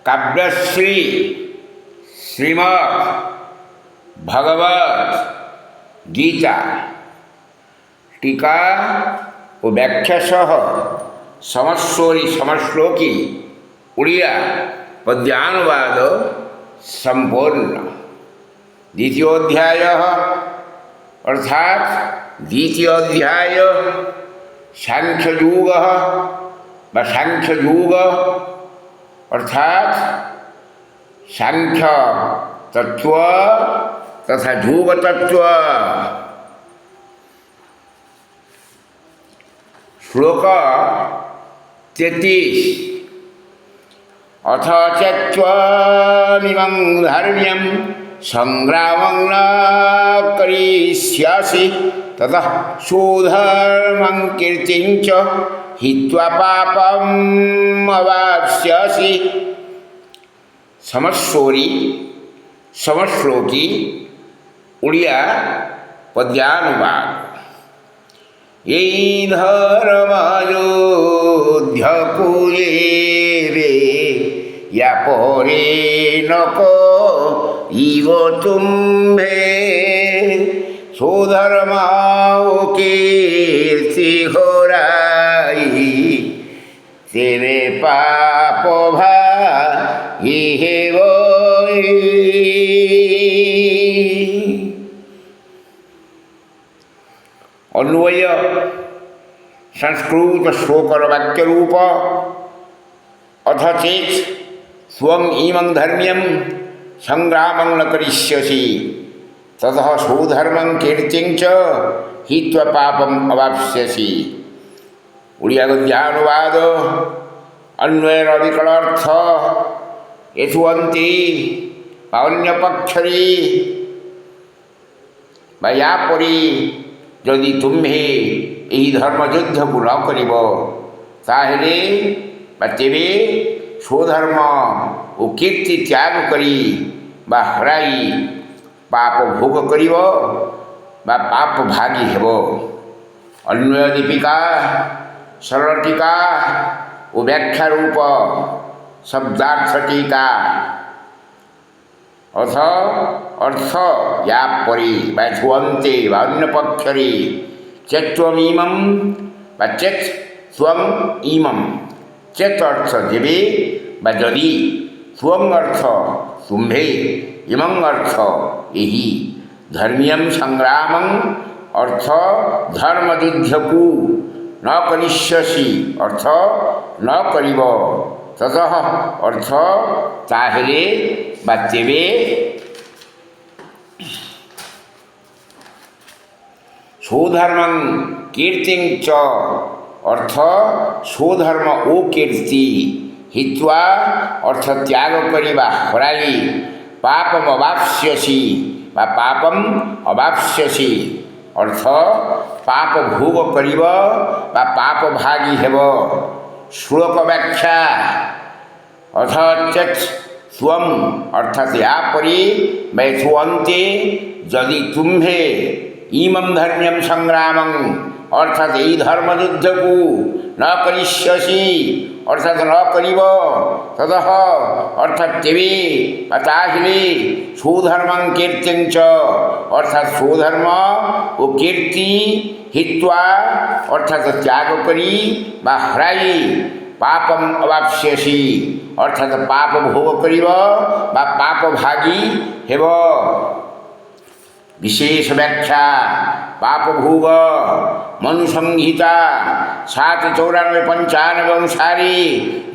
काव्यश्री श्रीमद् भगवत गीता टीका ও ব্যাখ্যা সহ সমস্বরী সমশ্লোকী উড়িয়া পদ্যানুবাদ সম্পূর্ণ। দ্বিতীয়োধ্যায় অর্থাৎ দ্বিতীয় অধ্যায় সাংখ্যযোগ বা সাংখ্যযোগ অর্থাৎ সাংখ্য তত্ত্ব তথা যোগ তত্ত্ব। শ্লোক 33 অথ ত্যক্ত্বামিমং ধর্ম্যং সংগ্রামং ন করিষ্যাসি ততঃ সুধর্মং কীর্তিং চ হিত্বা পাপম অবাপ্স্যসি। সমস্বরী সমশ্লোকী উড়িয়া পদ্যানুবাদ। এই ধর্মযোধ্যকুলে রে ইয়া পরে নক ইব তুম্ভে সুধর্মাও কীর্তি ঘোরাই তেরে পাপ ভাগি বই। अन्वय संस्कृत श्लोकर वाक्य रूप अथ चेत स्वं इमं धर्म्यं संग्रामं न करिष्यसि ततः सुधर्मं कीर्तिं च हित्वा पापम अवाप्स्यसि। उड़िया गद्यानुवाद अन्वयर विकलार्थ यथुवन्ति अन्यपक्षरी बयापरी যদি ତୁମ୍ଭେ ଏହି ଧର୍ମଯୁଦ୍ଧକୁ ନ କରିବ ତାହେଲେ ବା ତେବେ ସ୍ୱଧର୍ମ ଓ କୀର୍ତ୍ତି ତ୍ୟାଗ କରି ବା ହରାଇ ପାପ ଭୋଗ କରିବ ବା ପାପ ଭାଗୀ ହେବ। ଅନ୍ୱୟ ଦୀପିକା ସରଳ ଟୀକା ଓ ବ୍ୟାଖ୍ୟା ରୂପ ଶବ୍ଦାର୍ଥ ଟୀକା। অথ অর্থ ইয়া পরি বা ছুয়ন্তে বা অন্য পক্ষরে চেত্বমিমম বা চেত স্বং ইমম। চেত অর্থ দেবে বা যদি, স্বং অর্থ তুম্ভে, ইমং অর্থ ଏହି, ধর্মীয়ম সংগ্রামং অর্থ ধর্মযুদ্ধକୁ ন করিষ্যসি অর্থ ন କରିବ, ততঃ অর্থ তাহেলে বা তেবে, সুধর্মং কীর্তিং চ অর্থ সুধর্ম ও কীর্তি, হিত্বা অর্থ ত্যাগ করিবা হরাই, পাপম অবাপ্স্যসি বা পাপম অবাপ্স্যসি অর্থ পাপ ভোগ করিব বা পাপ ভাগী ହେବ। শ্লোক ব্যাখ্যা অথ চেত স্বং অর্থাৎ ইয়াপরি বা ছুয়ন্তে যদি তুম্ভে ইমম ধর্ম্যম সংগ্রামং অর্থাৎ এই ধর্মযুদ্ধକୁ ন করিষ্যসি অর্থাৎ ন করিব, ততঃ অর্থাৎ তেবে বা তাহলে সুধর্মং কীর্তিং চ অর্থাৎ সুধর্ম ও কীর্তি, হিত্বা অর্থাৎ ত্যাগ করি বা হরাই, পাপম অবাপ্স্যসি অর্থাৎ পাপ ভোগ করিব বা পাপ ভাগী ହେବ। বিশেষ ব্যাখ্যা পাপ ভোগ মনুসংহিতা 794-95 অনুসারে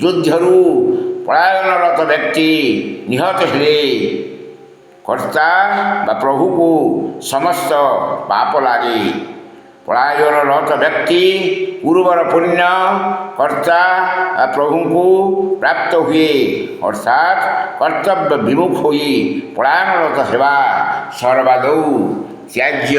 যুদ্ধରୁ ପଳାୟନରତ ବ୍ୟକ୍ତି ନିହତ ହେଲେ କର୍ତ୍ତା ବା ପ୍ରଭୁକୁ ସମସ୍ତ ପାପ ଲାଗେ। ପଳାୟନରତ ବ୍ୟକ୍ତି ପୂର୍ବର ପୁଣ୍ୟ କର୍ତ୍ତା ବା ପ୍ରଭୁଙ୍କୁ ପ୍ରାପ୍ତ ହୁଏ, ଅର୍ଥାତ୍ କର୍ତ୍ତବ୍ୟ ବିମୁଖ ହୋଇ ପଳାୟନରତ ହେବା ସର୍ବାଦୌ ତ୍ୟାଜ୍ୟ।